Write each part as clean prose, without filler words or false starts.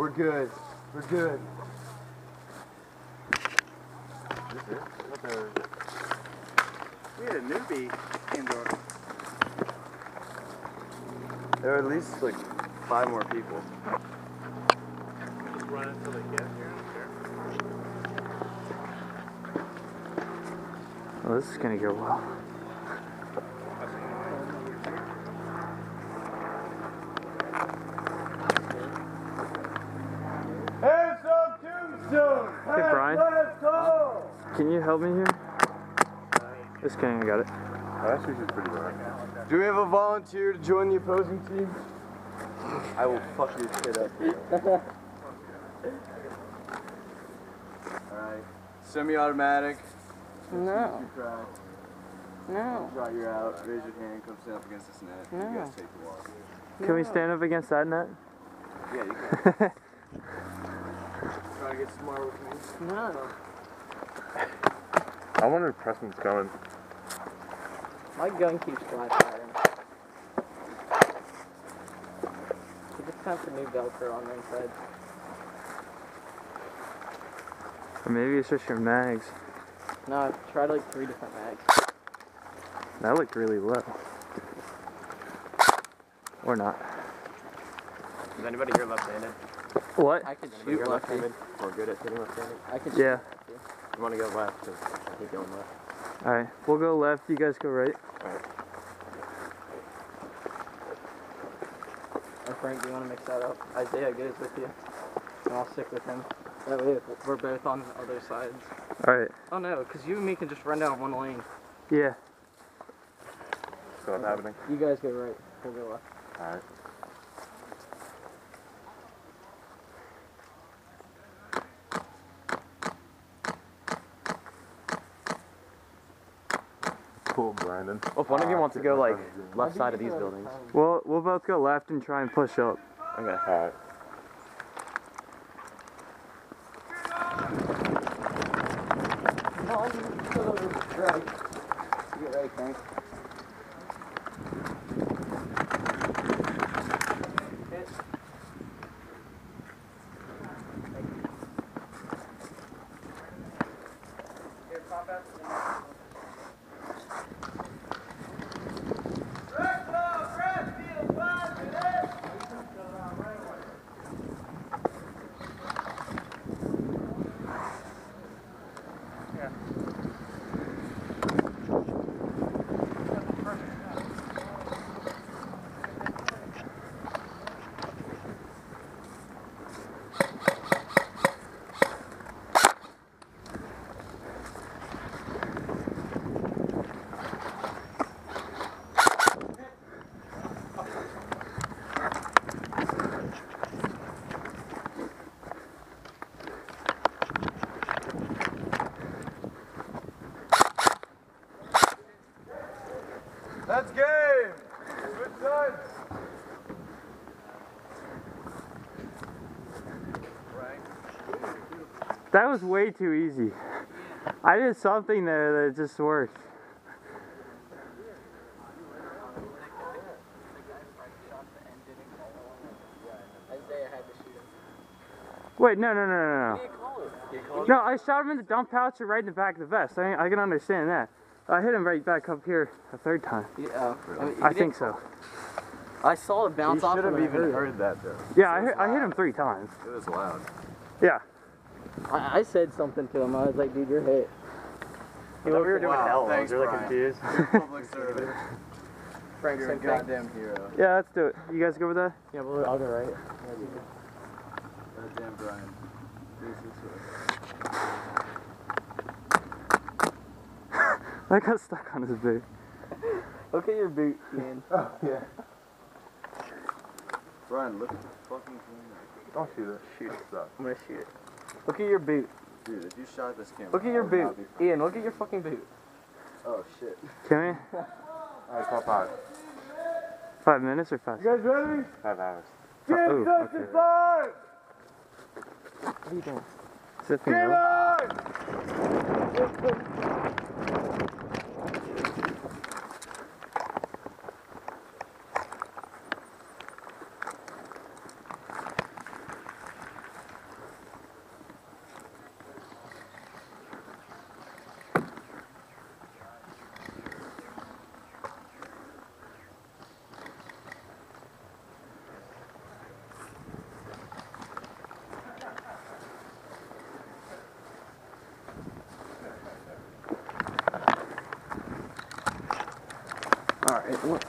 we're good. We're good. We had a newbie indoor. There are at least like 5 more people. Just run until they get here. Oh, this is gonna go well. Airsoft tombstone! Hey Brian, Let's go! can you help me here? Just kidding, I got it. Oh, that's usually pretty bad. Do we have a volunteer to join the opposing team? I will fuck your shit up. Alright. Semi-automatic. No. You cry. No. Draw you out. Raise your hand. Come stand up against this net. No. You guys take the walk. Can we stand up against that net? Yeah, you can. Try to get smart with me. No. I wonder if Preston's going. My gun keeps fly firing. It's time for new Velcro on the inside. Or maybe it's just your mags. No, I've tried like 3 different mags. That looked really low. Or not. Is anybody here left-handed? What? I can You're shoot lefty. left-handed? Or good at hitting left-handed? I can Yeah. shoot You want to go left? Because I keep going left. Alright, we'll go left, you guys go right. Alright. Hey Frank, do you want to mix that up? Isaiah goes with you. And I'll stick with him. That way we're both on the other sides. Alright. Oh no, because you and me can just run down one lane. Yeah. So what's happening? You guys go right. We'll go left. Alright. Cool, Brandon. Well, if one of you wants to go, like, left side of these buildings. We'll both go left and try and push up. Okay. Alright. No, you go right. You get right, Frank. That's game! Good done! That was way too easy. I did something there that just worked. Isaiah had to shoot him. Wait, no. No, I shot him in the dump pouch or right in the back of the vest. I can understand that. I hit him right back up here a 3rd time. Yeah. I think so. I saw it bounce off. You should have him and even I heard that though. Yeah, I hit him 3 times. It was loud. Yeah. I said something to him. I was like, dude, you're hit. We were doing hell. I was Thanks, really Brian. confused. Public service. Frank, You're a same thing. goddamn hero. Yeah, let's do it. You guys go with that? Yeah, well, I'll go right. Goddamn Brian. This is I got stuck on his boot. Look at your boot, Ian. Oh, yeah. Brian, look at the fucking thing. Don't shoot it. Shoot it. I'm gonna shoot it. Look at your boot. Dude, if you shot this camera. Look at your I would not boot. be- Ian, look at your fucking boot. Oh, shit. Can we? Alright, call 5. 5 minutes or 5 You guys ready? 5 hours. Oh, okay. Justify! What are you doing? Zip me Game up. on! Alright, what?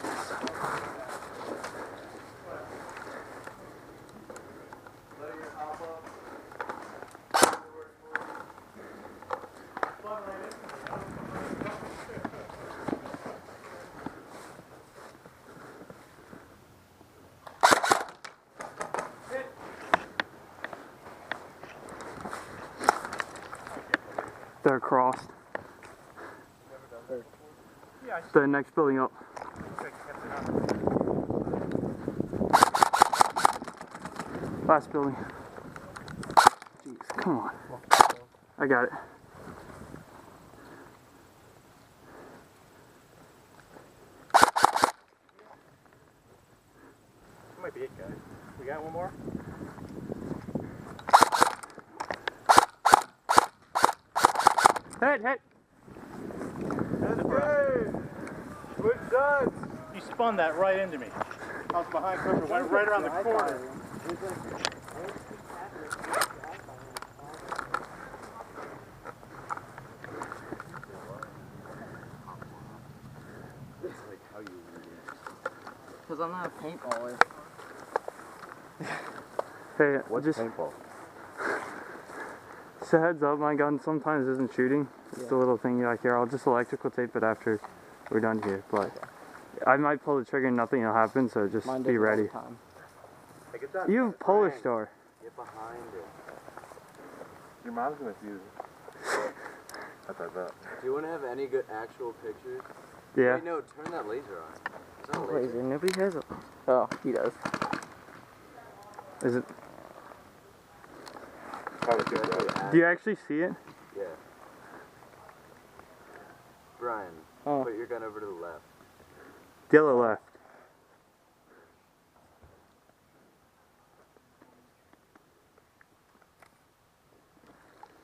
They're crossed. The next building up. Last building. Jeez, come on. I got it. That might be it, guys. We got one more? Hit, hit! That's good. Good done. You spun that right into me. I was behind cover, went right around the corner. Because I'm not a paintballer. Hey, What's just paintball? a heads up, my gun sometimes isn't shooting. It's a little thing like here. I'll just electrical tape it after we're done here. But I might pull the trigger and nothing will happen, so just Mine be does it all ready. the time. You have Polish store. Get behind it. Your mom's gonna use it. That's like that. Do you want to have any good actual pictures? Yeah. Wait, no, turn that laser on. It's not a Laser. laser. Nobody has it. Oh, he does. Is it? Probably too bright. Do you actually see it? Yeah. Brian, Oh. put your gun over to the left. The other left.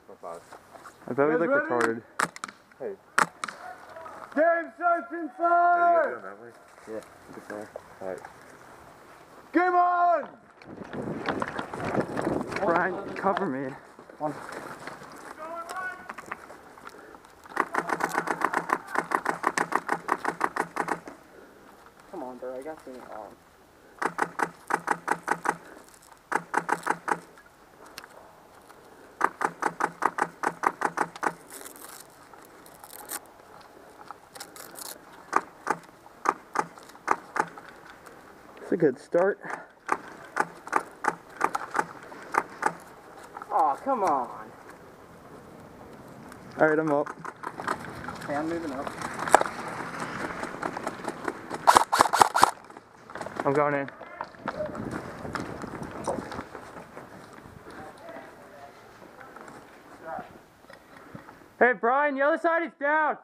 No five. I bet we Guys look ready? retarded. Hey, Game, starts in are you 5! guys doing that way? Yeah. Alright. Game on! Brian, cover me. Come on, bro. I got something on. It's a good start. Oh, come on. Alright, I'm up. Hey, I'm moving up. I'm going in. Hey, Brian, the other side is down.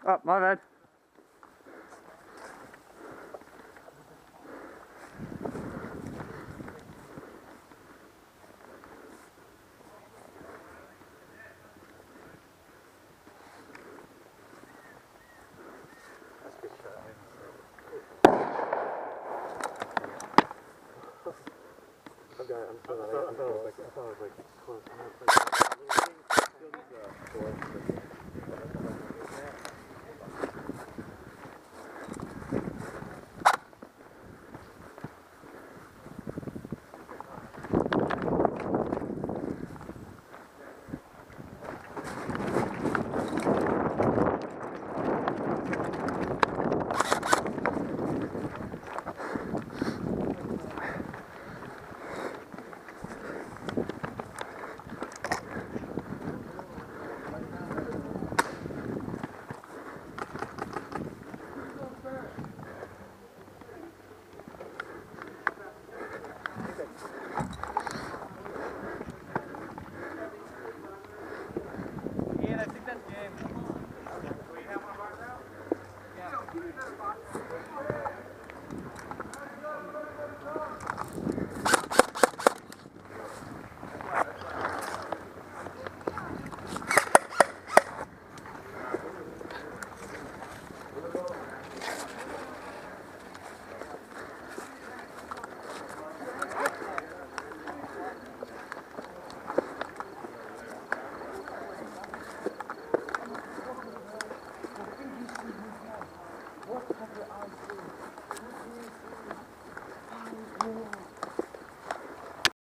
Oh, my bad. Okay, I thought it was like close.